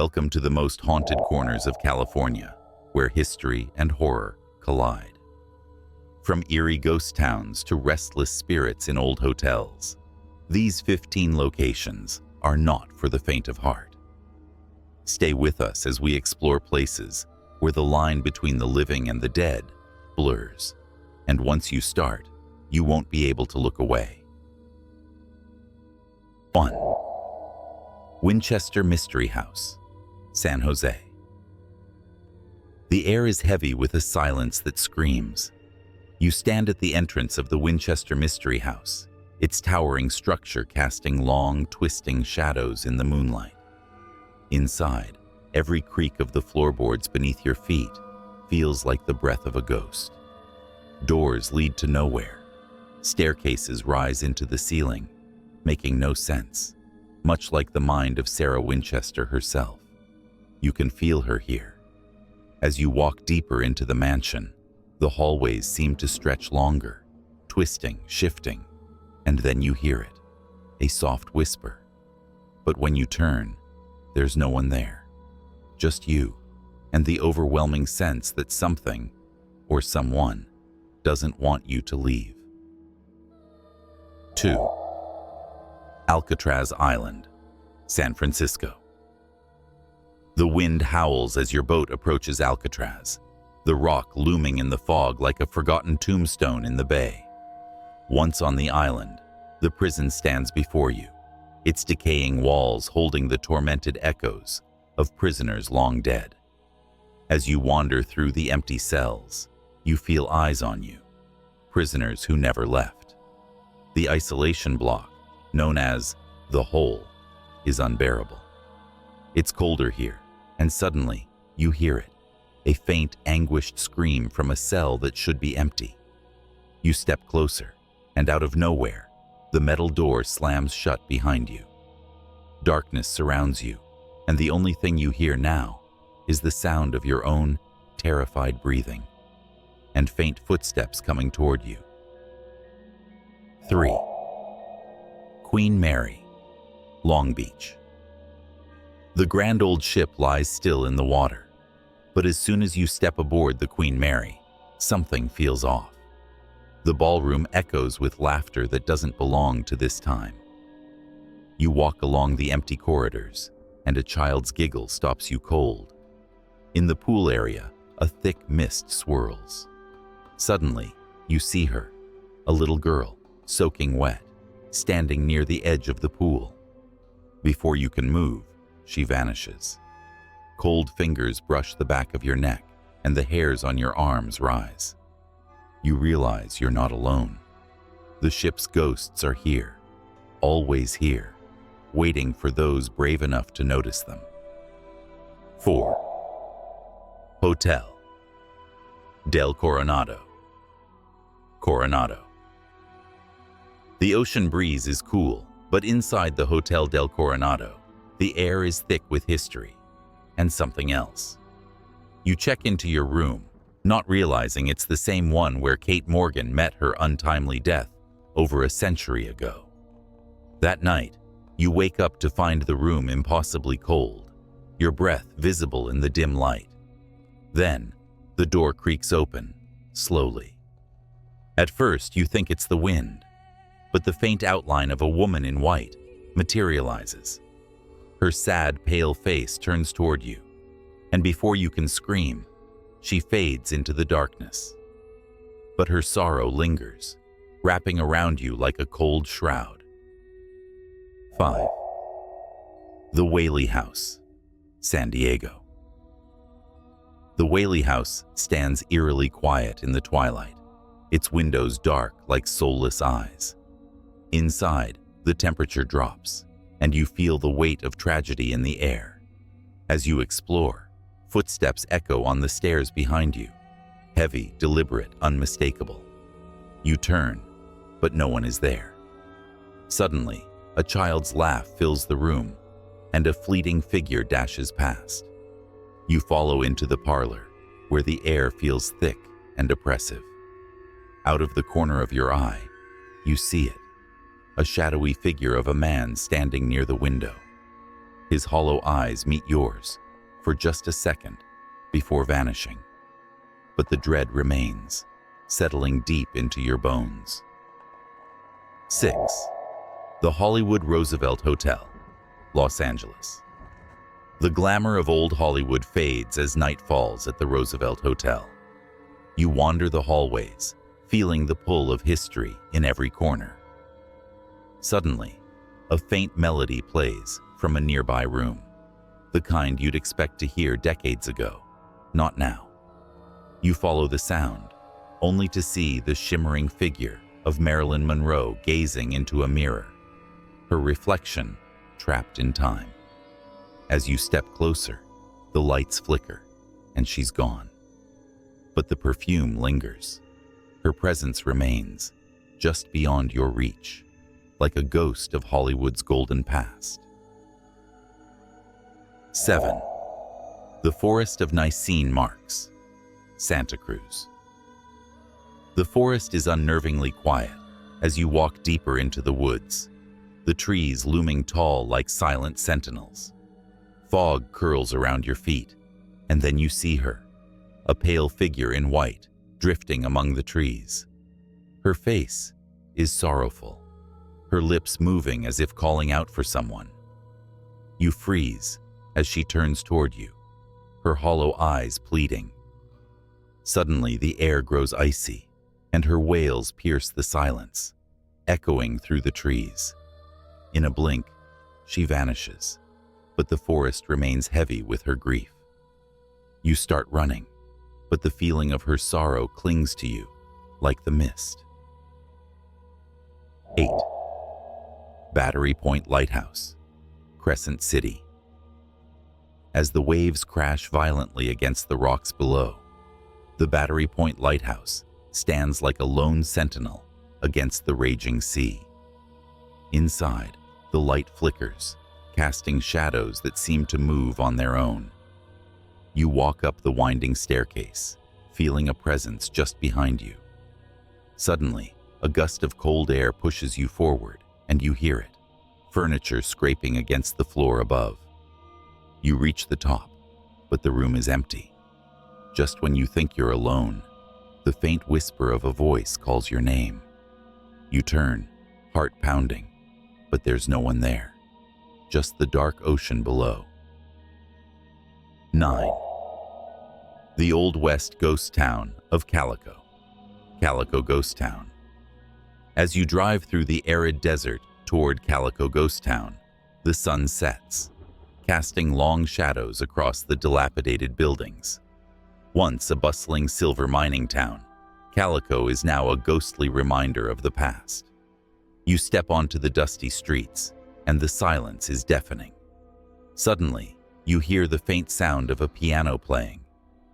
Welcome to the most haunted corners of California, where history and horror collide. From eerie ghost towns to restless spirits in old hotels, these 15 locations are not for the faint of heart. Stay with us as we explore places where the line between the living and the dead blurs, and once you start, you won't be able to look away. 1. Winchester Mystery House, San Jose. The air is heavy with a silence that screams. You stand at the entrance of the Winchester Mystery House, its towering structure casting long, twisting shadows in the moonlight. Inside, every creak of the floorboards beneath your feet feels like the breath of a ghost. Doors lead to nowhere. Staircases rise into the ceiling, making no sense, much like the mind of Sarah Winchester herself. You can feel her here. As you walk deeper into the mansion, the hallways seem to stretch longer, twisting, shifting, and then you hear it, a soft whisper. But when you turn, there's no one there, just you and the overwhelming sense that something or someone doesn't want you to leave. 2. Alcatraz Island, San Francisco. The wind howls as your boat approaches Alcatraz, the rock looming in the fog like a forgotten tombstone in the bay. Once on the island, the prison stands before you, its decaying walls holding the tormented echoes of prisoners long dead. As you wander through the empty cells, you feel eyes on you, prisoners who never left. The isolation block, known as the hole, is unbearable. It's colder here, and suddenly you hear it, a faint, anguished scream from a cell that should be empty. You step closer, and out of nowhere, the metal door slams shut behind you. Darkness surrounds you, and the only thing you hear now is the sound of your own terrified breathing and faint footsteps coming toward you. 3. Queen Mary, Long Beach. The grand old ship lies still in the water, but as soon as you step aboard the Queen Mary, something feels off. The ballroom echoes with laughter that doesn't belong to this time. You walk along the empty corridors, and a child's giggle stops you cold. In the pool area, a thick mist swirls. Suddenly, you see her, a little girl, soaking wet, standing near the edge of the pool. Before you can move, she vanishes. Cold fingers brush the back of your neck, and the hairs on your arms rise. You realize you're not alone. The ship's ghosts are here, always here, waiting for those brave enough to notice them. 4. Hotel del Coronado, Coronado. The ocean breeze is cool, but inside the Hotel del Coronado, the air is thick with history and something else. You check into your room, not realizing it's the same one where Kate Morgan met her untimely death over a century ago. That night, you wake up to find the room impossibly cold, your breath visible in the dim light. Then, the door creaks open, slowly. At first, you think it's the wind, but the faint outline of a woman in white materializes. Her sad, pale face turns toward you, and before you can scream, she fades into the darkness. But her sorrow lingers, wrapping around you like a cold shroud. 5. The Whaley House, San Diego. The Whaley House stands eerily quiet in the twilight, its windows dark like soulless eyes. Inside, the temperature drops, and you feel the weight of tragedy in the air. As you explore, footsteps echo on the stairs behind you, heavy, deliberate, unmistakable. You turn, but no one is there. Suddenly, a child's laugh fills the room, and a fleeting figure dashes past. You follow into the parlor, where the air feels thick and oppressive. Out of the corner of your eye, you see it, a shadowy figure of a man standing near the window. His hollow eyes meet yours for just a second before vanishing. But the dread remains, settling deep into your bones. 6. The Hollywood Roosevelt Hotel, Los Angeles. The glamour of old Hollywood fades as night falls at the Roosevelt Hotel. You wander the hallways, feeling the pull of history in every corner. Suddenly, a faint melody plays from a nearby room, the kind you'd expect to hear decades ago, not now. You follow the sound, only to see the shimmering figure of Marilyn Monroe gazing into a mirror, her reflection trapped in time. As you step closer, the lights flicker, and she's gone. But the perfume lingers. Her presence remains, just beyond your reach, like a ghost of Hollywood's golden past. 7. The Forest of Nyine Marks, Santa Cruz. The forest is unnervingly quiet as you walk deeper into the woods, the trees looming tall like silent sentinels. Fog curls around your feet, and then you see her, a pale figure in white, drifting among the trees. Her face is sorrowful, her lips moving as if calling out for someone. You freeze as she turns toward you, her hollow eyes pleading. Suddenly, the air grows icy, and her wails pierce the silence, echoing through the trees. In a blink, she vanishes, but the forest remains heavy with her grief. You start running, but the feeling of her sorrow clings to you like the mist. 8. Battery Point Lighthouse, Crescent City. As the waves crash violently against the rocks below, the Battery Point Lighthouse stands like a lone sentinel against the raging sea. Inside, the light flickers, casting shadows that seem to move on their own. You walk up the winding staircase, feeling a presence just behind you. Suddenly, a gust of cold air pushes you forward, and you hear it, furniture scraping against the floor above. You reach the top, but the room is empty. Just when you think you're alone, the faint whisper of a voice calls your name. You turn, heart pounding, but there's no one there, just the dark ocean below. 9. The Old West Ghost Town of Calico, Calico Ghost Town. As you drive through the arid desert toward Calico Ghost Town, the sun sets, casting long shadows across the dilapidated buildings. Once a bustling silver mining town, Calico is now a ghostly reminder of the past. You step onto the dusty streets, and the silence is deafening. Suddenly, you hear the faint sound of a piano playing,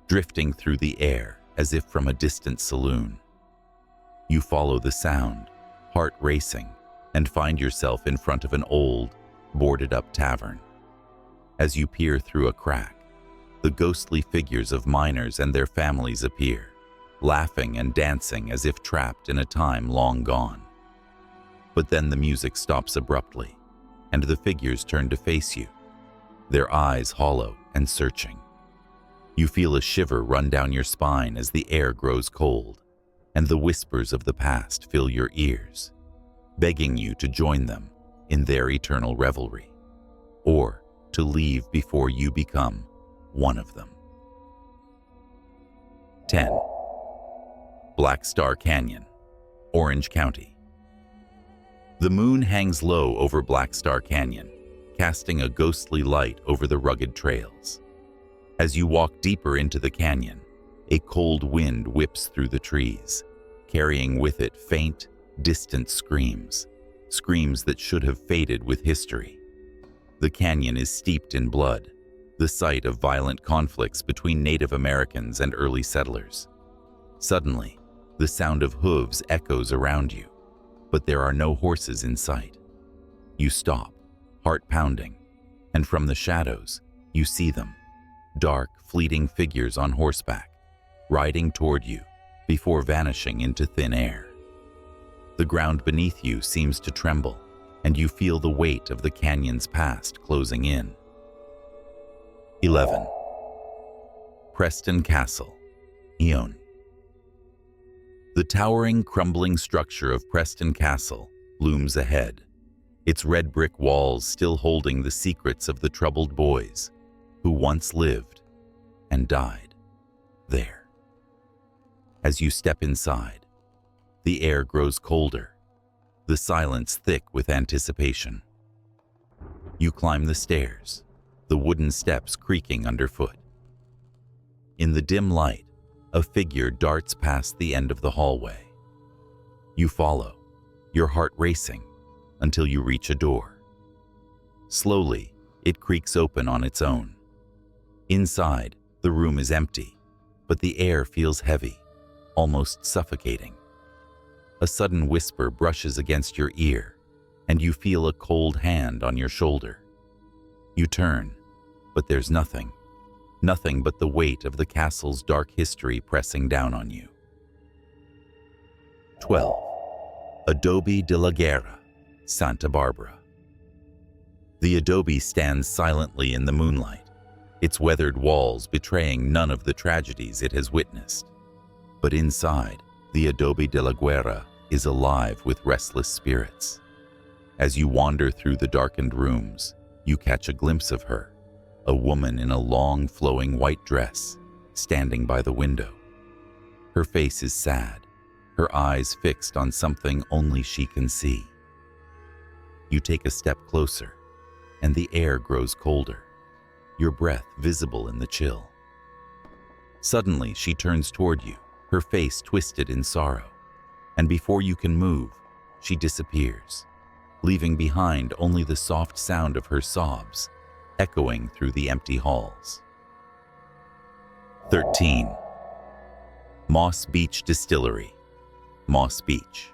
drifting through the air as if from a distant saloon. You follow the sound, heart racing, and find yourself in front of an old, boarded-up tavern. As you peer through a crack, the ghostly figures of miners and their families appear, laughing and dancing as if trapped in a time long gone. But then the music stops abruptly, and the figures turn to face you, their eyes hollow and searching. You feel a shiver run down your spine as the air grows cold, and the whispers of the past fill your ears, begging you to join them in their eternal revelry, or to leave before you become one of them. 10. Black Star Canyon, Orange County. The moon hangs low over Black Star Canyon, casting a ghostly light over the rugged trails. As you walk deeper into the canyon, a cold wind whips through the trees, carrying with it faint, distant screams, screams that should have faded with history. The canyon is steeped in blood, the site of violent conflicts between Native Americans and early settlers. Suddenly, the sound of hooves echoes around you, but there are no horses in sight. You stop, heart pounding, and from the shadows, you see them, dark, fleeting figures on horseback, riding toward you before vanishing into thin air. The ground beneath you seems to tremble, and you feel the weight of the canyon's past closing in. 11. Preston Castle, Ione. The towering, crumbling structure of Preston Castle looms ahead, its red brick walls still holding the secrets of the troubled boys who once lived and died there. As you step inside, the air grows colder, the silence thick with anticipation. You climb the stairs, the wooden steps creaking underfoot. In the dim light, a figure darts past the end of the hallway. You follow, your heart racing, until you reach a door. Slowly, it creaks open on its own. Inside, the room is empty, but the air feels heavy, almost suffocating. A sudden whisper brushes against your ear, and you feel a cold hand on your shoulder. You turn, but there's nothing but the weight of the castle's dark history pressing down on you. 12. Adobe de Laguna, Santa Barbara. The adobe stands silently in the moonlight, its weathered walls betraying none of the tragedies it has witnessed. But inside, the Adobe de Laguna is alive with restless spirits. As you wander through the darkened rooms, you catch a glimpse of her, a woman in a long, flowing white dress, standing by the window. Her face is sad, her eyes fixed on something only she can see. You take a step closer, and the air grows colder, your breath visible in the chill. Suddenly, she turns toward you, her face twisted in sorrow, and before you can move, she disappears, leaving behind only the soft sound of her sobs echoing through the empty halls. 13. Moss Beach Distillery, Moss Beach.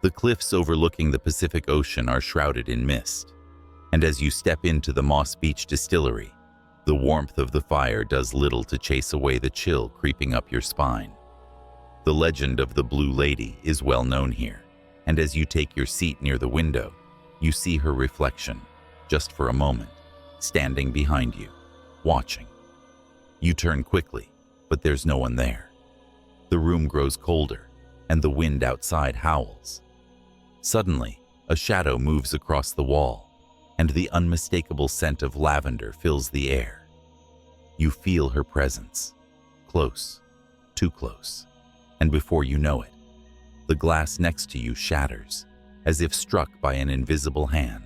The cliffs overlooking the Pacific Ocean are shrouded in mist, and as you step into the Moss Beach Distillery, the warmth of the fire does little to chase away the chill creeping up your spine. The legend of the Blue Lady is well known here, and as you take your seat near the window, you see her reflection, just for a moment, standing behind you, watching. You turn quickly, but there's no one there. The room grows colder, and the wind outside howls. Suddenly, a shadow moves across the wall, and the unmistakable scent of lavender fills the air. You feel her presence, close, too close, and before you know it, the glass next to you shatters, as if struck by an invisible hand.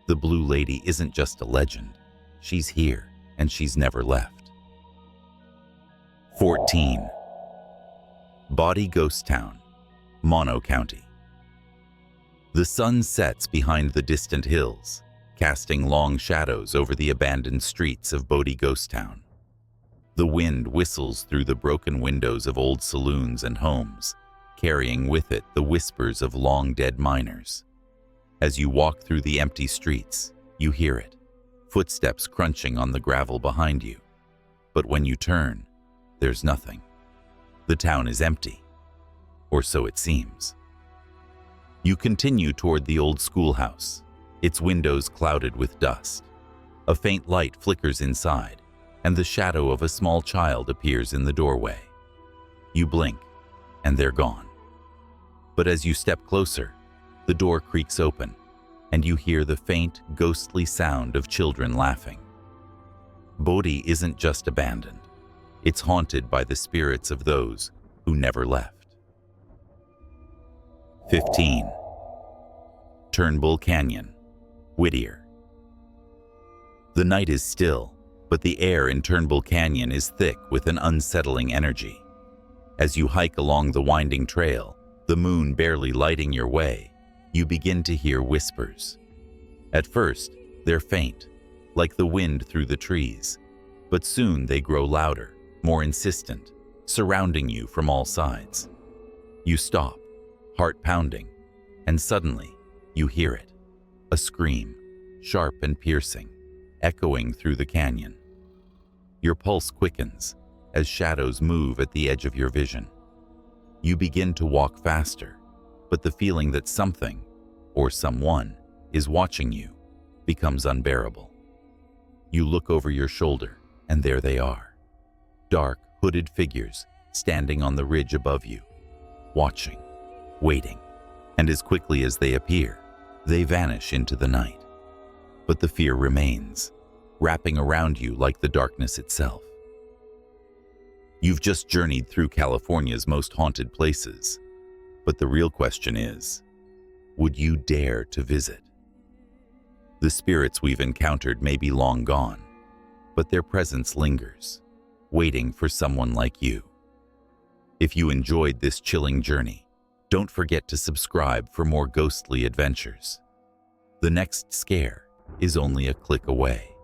The Blue Lady isn't just a legend, she's here, and she's never left. 14. Bodie Ghost Town, Mono County. The sun sets behind the distant hills, casting long shadows over the abandoned streets of Bodie Ghost Town. The wind whistles through the broken windows of old saloons and homes, carrying with it the whispers of long-dead miners. As you walk through the empty streets, you hear it, footsteps crunching on the gravel behind you. But when you turn, there's nothing. The town is empty, or so it seems. You continue toward the old schoolhouse, its windows clouded with dust. A faint light flickers inside, and the shadow of a small child appears in the doorway. You blink, and they're gone. But as you step closer, the door creaks open, and you hear the faint, ghostly sound of children laughing. Bodie isn't just abandoned. It's haunted by the spirits of those who never left. 15. Turnbull Canyon, Whittier. The night is still, but the air in Turnbull Canyon is thick with an unsettling energy. As you hike along the winding trail, the moon barely lighting your way, you begin to hear whispers. At first, they're faint, like the wind through the trees, but soon they grow louder, more insistent, surrounding you from all sides. You stop, heart pounding, and suddenly you hear it, a scream, sharp and piercing, echoing through the canyon. Your pulse quickens as shadows move at the edge of your vision. You begin to walk faster, but the feeling that something, or someone, is watching you becomes unbearable. You look over your shoulder, and there they are. Dark, hooded figures standing on the ridge above you, watching, waiting, and as quickly as they appear, they vanish into the night. But the fear remains, wrapping around you like the darkness itself. You've just journeyed through California's most haunted places, but the real question is, would you dare to visit? The spirits we've encountered may be long gone, but their presence lingers, waiting for someone like you. If you enjoyed this chilling journey, don't forget to subscribe for more ghostly adventures. The next scare is only a click away.